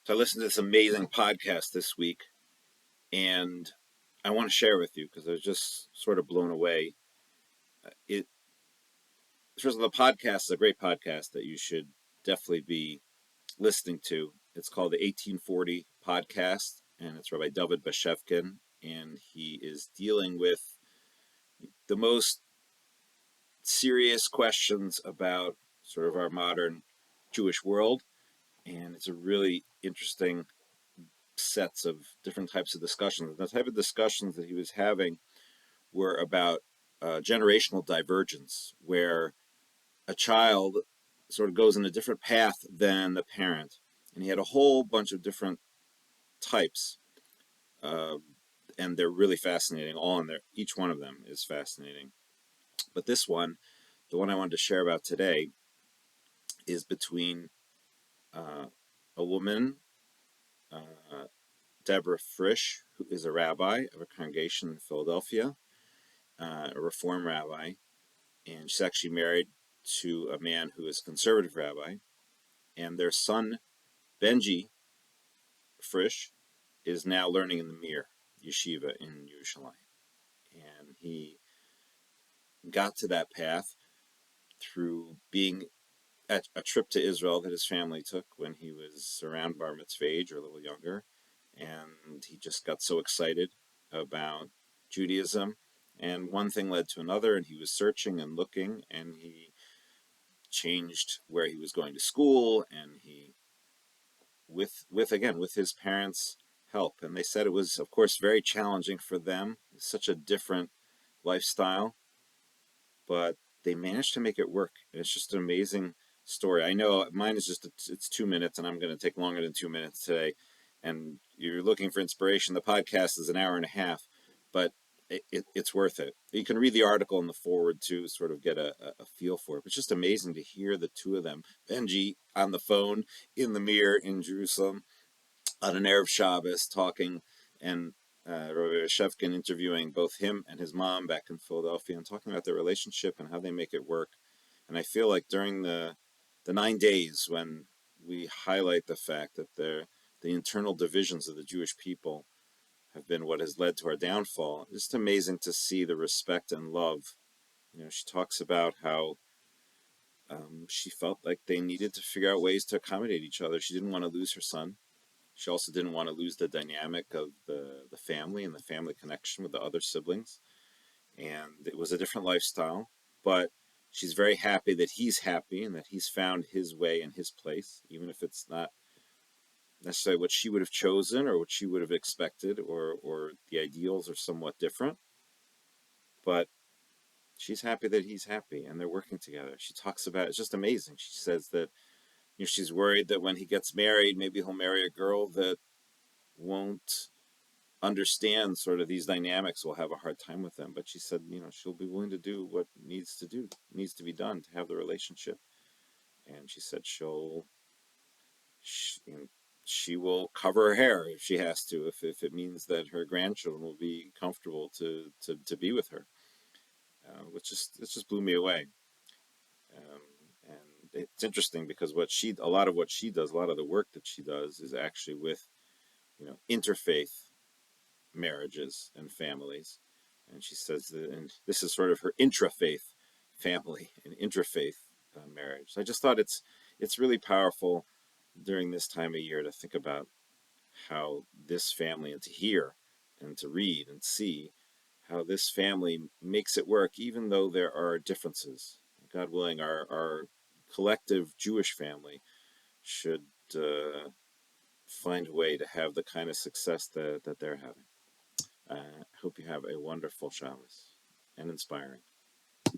So I listened to this amazing podcast this week, and I want to share with you because I was just sort of blown away. It First of all, the podcast is a great podcast that you should definitely be listening to. It's called the 1840 Podcast, and it's Rabbi David Bashevkin, and he is dealing with the most serious questions about sort of our modern Jewish world, and it's a really interesting sets of different types of discussions. The type of discussions that he was having were about generational divergence, where a child sort of goes in a different path than the parent. And he had a whole bunch of different types, uh, and they're really fascinating. All in there, each one of them is fascinating. But this one, the one I wanted to share about today, is between a woman, Deborah Frisch, who is a rabbi of a congregation in Philadelphia, a Reform rabbi, and she's actually married to a man who is a conservative rabbi, and their son, Benji Frisch, is now learning in the Mir Yeshiva in Yerushalayim. And he got to that path through being at a trip to Israel that his family took when he was around bar mitzvah age or a little younger. And he just got so excited about Judaism. And one thing led to another, and he was searching and looking, and he changed where he was going to school, and he with his parents' help. And they said it was, of course, very challenging for them. It's such a different lifestyle, but they managed to make it work. And it's just an amazing story. I know mine is it's 2 minutes, and I'm going to take longer than 2 minutes today. And you're looking for inspiration. The podcast is an hour and a half, but it's worth it. You can read the article in the forward to sort of get a feel for it. It's just amazing to hear the two of them, Benji on the phone in the Mir in Jerusalem on an Erev Shabbos talking, and Rabbi Shevkin interviewing both him and his mom back in Philadelphia and talking about their relationship and how they make it work. And I feel like during the 9 days when we highlight the fact that the internal divisions of the Jewish people have been what has led to our downfall, it's just amazing to see the respect and love. She talks about how she felt like they needed to figure out ways to accommodate each other. She didn't want to lose her son. She also didn't want to lose the dynamic of the family and the family connection with the other siblings. And it was a different lifestyle, but she's very happy that he's happy and that he's found his way and his place, even if it's not necessarily what she would have chosen or what she would have expected, or the ideals are somewhat different. But she's happy that he's happy and they're working together. She talks about, it's just amazing. She says that she's worried that when he gets married, maybe he'll marry a girl that won't understand sort of these dynamics, will have a hard time with them. But she said, she'll be willing to do what needs to be done to have the relationship. And she said she will cover her hair if she has to, if it means that her grandchildren will be comfortable to be with her, which just blew me away. And it's interesting because a lot of the work that she does is actually with interfaith marriages and families. And she says that, and this is sort of her intrafaith family and interfaith marriage. So I just thought it's really powerful during this time of year to think about how this family, and to hear and to read and see how this family makes it work, even though there are differences. God willing, our collective Jewish family should find a way to have the kind of success that they're having. I hope you have a wonderful Shabbos and inspiring.